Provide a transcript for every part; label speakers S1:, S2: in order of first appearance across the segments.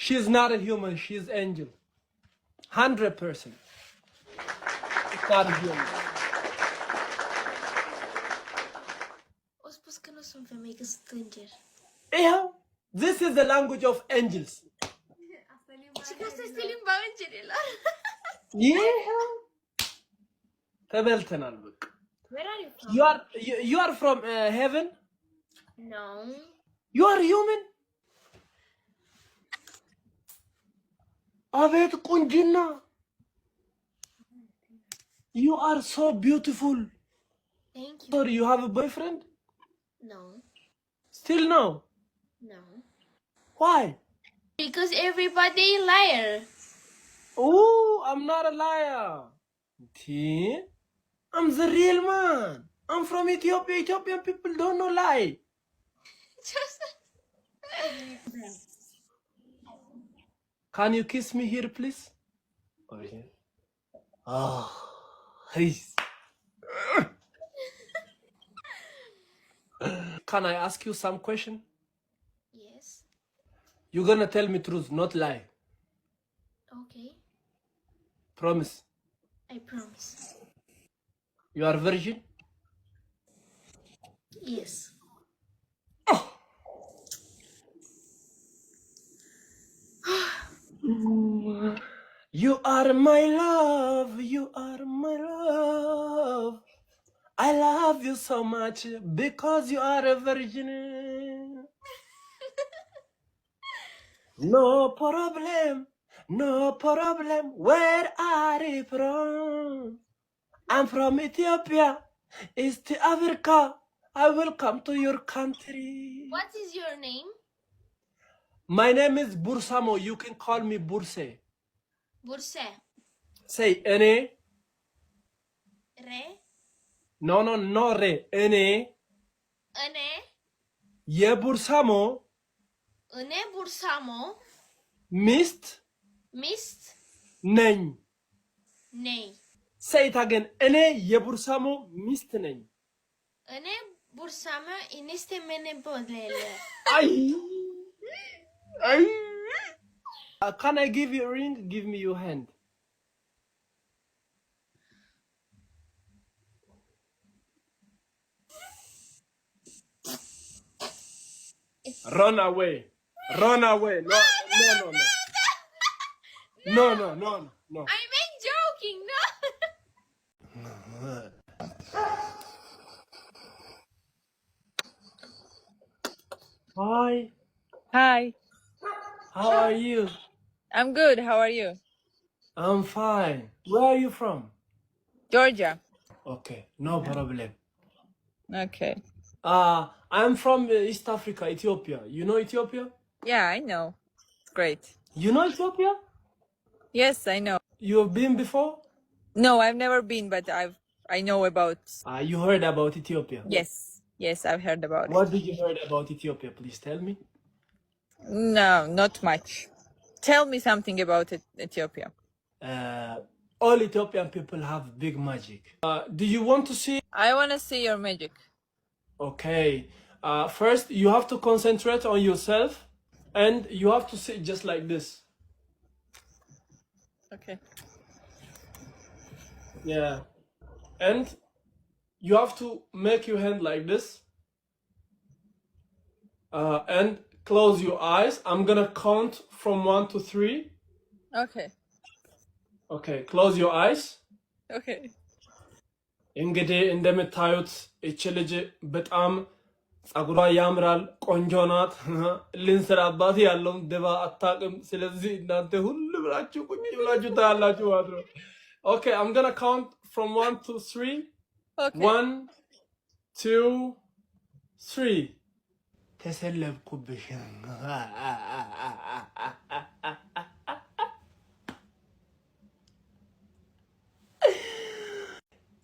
S1: She's not a human. She's angel. 100%. It's not a human.
S2: Os pus que não são famílias stranger.
S1: Yeah, this is the language of angels.
S2: Chica, vocês têm limão,
S1: Yeah. ተበልተናል በቃ።
S2: Where are you from?
S1: You are from heaven?
S2: No.
S1: You are human? አቤት ቁንጅና! You are so beautiful.
S2: Thank you.
S1: Sorry, you have a boyfriend?
S2: No.
S1: Still no?
S2: No.
S1: Why?
S2: Because everybody liar.
S1: Oh, I'm not a liar. See? I'm the real man. I'm from Ethiopia. Ethiopian people don't know lie.
S2: Just.
S1: Can you kiss me here, please? Oh, yeah. Oh, please. Can I ask you some question?
S2: Yes.
S1: You're gonna tell me truth, not lie.
S2: Okay.
S1: Promise.
S2: I promise.
S1: You are virgin?
S2: Yes.
S1: You are my love. You are my love. I love you so much because you are a virgin. No problem. No problem. Where are you from? I'm from Ethiopia. East Africa. I will come to your country.
S2: What is your name?
S1: My name is Bursamo. You can call me Burse.
S2: Burse.
S1: Say Ene.
S2: Re.
S1: No re. Ene.
S2: Ane.
S1: Ye Bursamo.
S2: Ane bursamo.
S1: Mist.
S2: Mist.
S1: Neng.
S2: Ney.
S1: Say it again. Ene ye Bursamo. Mist neng.
S2: Ane bursamo iniste mene bodele.
S1: Ay. Ay. Can I give you a ring? Give me your hand. Run away. Run away. No. No.
S2: I'm joking, no?
S1: Hi.
S3: Hi,
S1: How are you?
S3: I'm good. How are you?
S1: I'm fine. Where are you from?
S3: Georgia.
S1: Okay, no problem.
S3: Okay.
S1: I'm from East Africa, Ethiopia. You know Ethiopia?
S3: Yeah, I know. It's great.
S1: You know Ethiopia?
S3: Yes, I know.
S1: You have been before?
S3: No, I've never been, but I know about.
S1: You heard about Ethiopia?
S3: Yes, I've heard about
S1: What
S3: it.
S1: did you heard about Ethiopia? Please tell me.
S3: No, not much. Tell me something about it, Ethiopia.
S1: All Ethiopian people have big magic. Do you want to see?
S3: I want to see your magic.
S1: Okay. First, you have to concentrate on yourself, and you have to sit just like this.
S3: Okay.
S1: Yeah. And you have to make your hand like this. And close your eyes. I'm gonna count from 1 to 3.
S3: Okay.
S1: Okay, close your eyes.
S3: Okay.
S1: እንግዲህ እንደምታዩት እቺ ልጅ በጣም ጸጉሯ ያምራል፣ ቆንጆ ናት። ልንስራባት ያለውን ድባ አታውቅም። ስለዚህ እናንተ ሁሉ ብላችሁ ቁጭ ብላችሁ ታያላችሁ ማለት ነው። Okay, I'm gonna count from 1 to 3.
S3: Okay.
S1: 1, 2, 3. ተሰለብኩብሽ።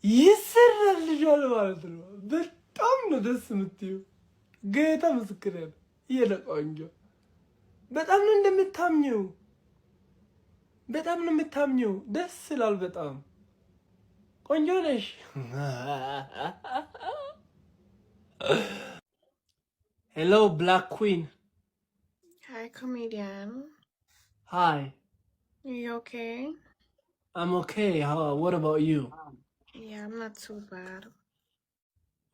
S1: ይሰራልሻል ማለት ነው። በጣም ነው ደስ የምትይው። ጌታ ምስክር ነው። የለ ቆንጆ በጣም ነው እንደምታምኘው። በጣም ነው የምታምኘው። ደስ ይላል በጣም ቆንጆ ነሽ። ሄሎ ብላክ ኩዊን።
S2: Hi, comedian.
S1: Hi.
S2: You okay?
S1: I'm okay. What about you?
S2: Yeah, I'm not too bad.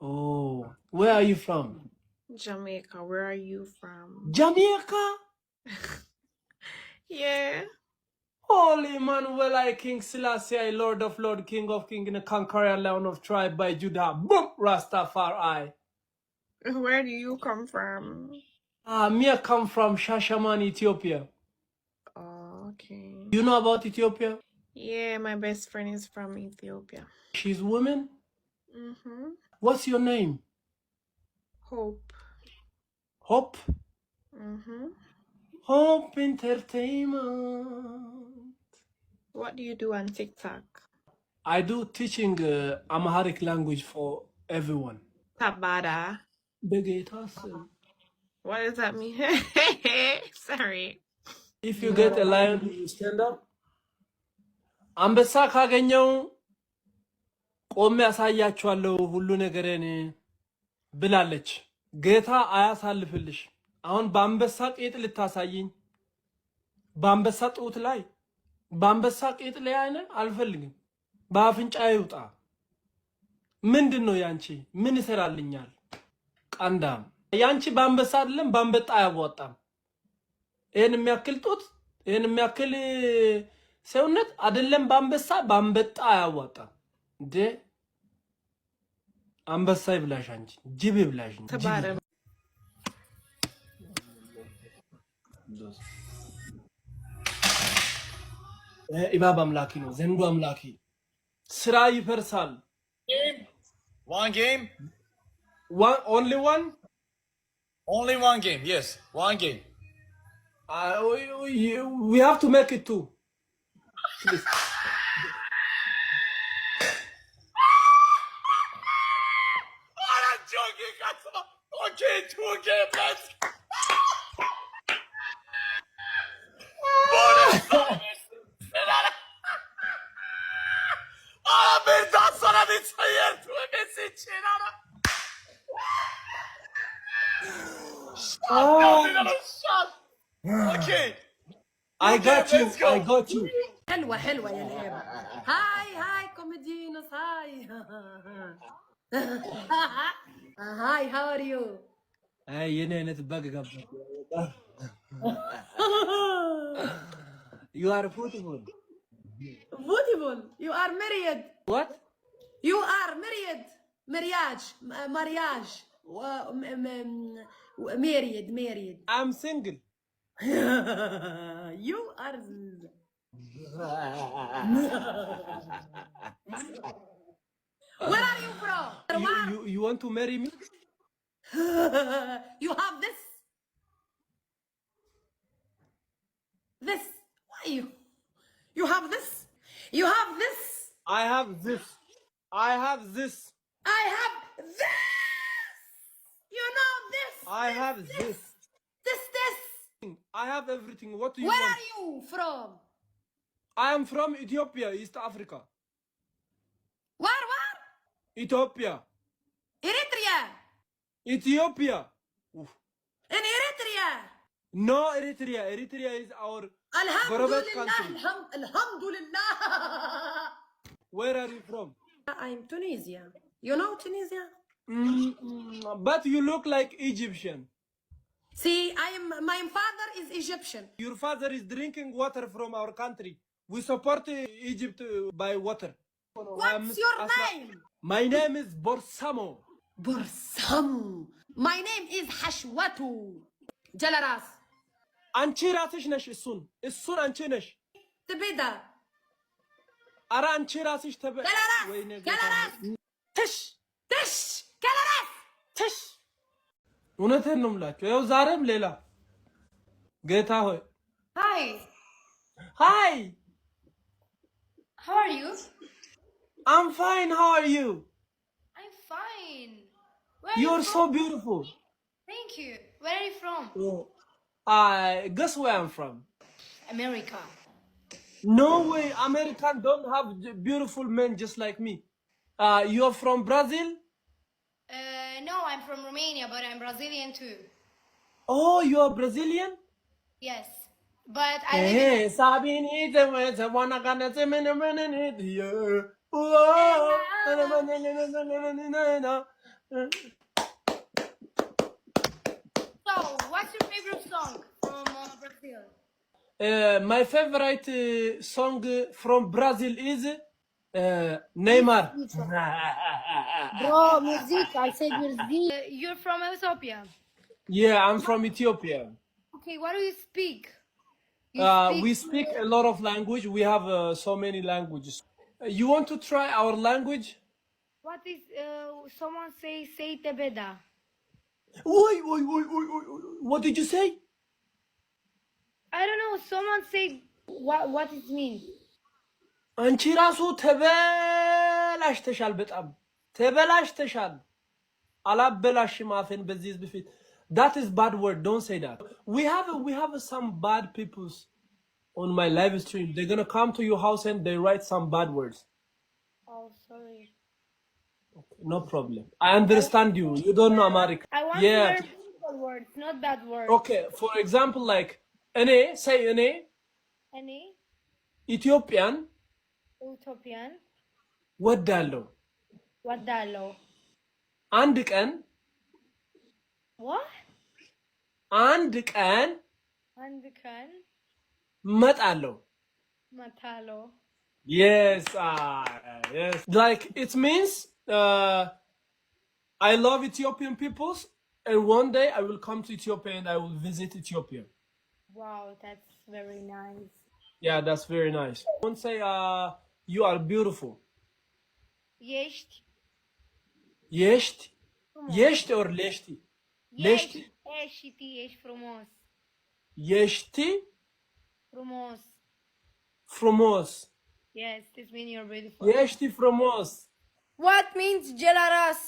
S1: Oh, where are you from?
S2: Jamaica, where are you from?
S1: Jamaica?
S2: Yeah.
S1: Holy Emmanuel, I King Selassie, I Lord of Lord, King of King, in the conqueror, Lion of tribe by Judah. Boom, Rastafari.
S2: Where do you come from?
S1: Me I come from Shashaman, Ethiopia.
S2: Oh, okay.
S1: You know about Ethiopia?
S2: Yeah, my best friend is from Ethiopia.
S1: She's woman.
S2: Mm-hmm.
S1: What's your name?
S2: Hope.
S1: Hope.
S2: Mm-hmm.
S1: Hope Entertainment.
S2: What do you do on TikTok?
S1: I do teaching Amharic language for everyone.
S2: Tabada.
S1: Begetas.
S2: What does that mean? Sorry.
S1: If you get a lion, you stand up. አንበሳ ካገኘው ቆሜ ያሳያችኋለሁ ሁሉ ነገርን ብላለች። ጌታ አያሳልፍልሽ። አሁን በአንበሳ ቄጥ ልታሳየኝ፣ በአንበሳ ጡት ላይ በአንበሳ ቄጥ ላይ አይነ አልፈልግም። በአፍንጫ ይውጣ። ምንድነው ያንቺ? ምን ይሰራልኛል? ቀንዳም ያንቺ በአንበሳ አይደለም በአንበጣ አያዋጣም። ይሄን የሚያክል ጡት፣ ይሄን የሚያክል ሰውነት አይደለም በአንበሳ በአንበጣ አያዋጣም እንዴ! አንበሳ ይብላሽ አንቺ፣ ጅብ ይብላሽ እንጂ
S2: ተባረ
S1: ኢባብ አምላኪ ነው፣ ዘንዱ አምላኪ። ስራ ይፈርሳል።
S4: One game?
S1: Only one?
S4: Only one game, yes. One game.
S1: We have to make it two. Please.
S4: I'm joking, guys. Okay, two game, let's bir daha sana bir sayır tövbesi için ana. Shot. Okay.
S1: I got you.
S4: let's go.
S1: I got you.
S5: حلوة حلوة يا الهبة. هاي كوميدينوس هاي. هاي how are you?
S1: አይ የኔ አይነት በግ ገባ። You are beautiful.
S5: Beautiful. You are married.
S1: What?
S5: You are married. Marriage. Married.
S1: I'm single.
S5: You are. Where are you from?
S1: You want to marry me?
S5: You have this. This. Why you? You have this. You have this.
S1: I have this. I have this.
S5: I have this. You know this.
S1: I have this.
S5: This.
S1: I have everything. What do you
S5: Where
S1: want?
S5: are you from?
S1: I am from Ethiopia, East Africa.
S5: Where?
S1: Ethiopia.
S5: Eritrea.
S1: Ethiopia. Oof.
S5: In Eritrea.
S1: No Eritrea. Eritrea is our Gorobet country.
S5: Alhamdulillah.
S1: Where are you from?
S5: I'm Tunisia. You know Tunisia?
S1: But you look like Egyptian.
S5: See, my father is Egyptian.
S1: Your father is drinking water from our country. We support Egypt by water.
S5: What's your name?
S1: My name is Borsamo.
S5: Borsamu. My name is Hashwatu. Jalaras.
S1: አንቺ ራስሽ ነሽ እሱን አንቺ ነሽ።
S5: Tibida.
S1: ኧረ አንቺ ራስሽ
S5: Jalaras. Tish. Jalaras.
S1: ትሽ እውነቴን ነው የምላቸው። ያው ዛሬም ሌላ ጌታ ሆይ
S6: Hi,
S1: Hi,
S6: how are you?
S1: I'm fine. How are you?
S6: I'm fine. Where are
S1: You're
S6: you
S1: so
S6: from?
S1: beautiful.
S6: Thank you. Where are you from?
S1: Guess where I'm from?
S6: America.
S1: No way, Americans don't have beautiful men just like me. You're from Brazil?
S6: No, I'm from Romania, but I'm Brazilian too.
S1: Oh, you're Brazilian?
S6: Yes. But I live in
S1: Sabini the one I got the minute here.
S6: So, what's your favorite song from Brazil?
S1: My favorite song from Brazil is Neymar.
S6: Bro, music. I said music. You're from Ethiopia.
S1: Yeah, I'm from Ethiopia.
S6: Okay, what do you speak?
S1: We speak a lot of language. We have so many languages. You want to try our language?
S6: What is, someone say tebeda.
S1: Oi. What did you say?
S6: I don't know, someone say, what it means?
S1: አንቺ ራሱ ተበላሽተሻል በጣም ተበላሽተሻል አላበላሽም አፈን በዚህ ህዝብ ፊት that is bad word don't say that we have some bad people on my live stream they're going to come to your house and they write some bad words
S6: Oh, sorry.
S1: okay, no problem I understand you don't know Amharic
S6: I want
S1: yeah
S6: to learn beautiful words, not bad words.
S1: okay for example like እኔ say እኔ
S6: Any
S1: ኢትዮጵያን
S6: Utopian?
S1: ወዳለሁ
S6: Wadalo.
S1: አንድ ቀን
S6: What?
S1: አንድ ቀን
S6: Andikan?
S1: መጣለሁ
S6: Matalo.
S1: yes yes like it means I love Ethiopian peoples and one day I will come to Ethiopia and I will visit Ethiopia
S6: Wow, that's very nice.
S1: yeah that's very nice don't say you are beautiful
S6: Yeşt.
S1: Yeşt Yeşt or leşti
S6: Yeşt. Eşiti, yeş frumos.
S1: Yeşti
S6: Frumos.
S1: frumos
S6: Yes, this means you're beautiful.
S1: Yeşti frumos
S6: What means gelaras?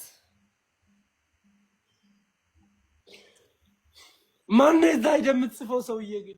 S1: ማን ነው እዛ የምትጽፈው ሰውዬ ግን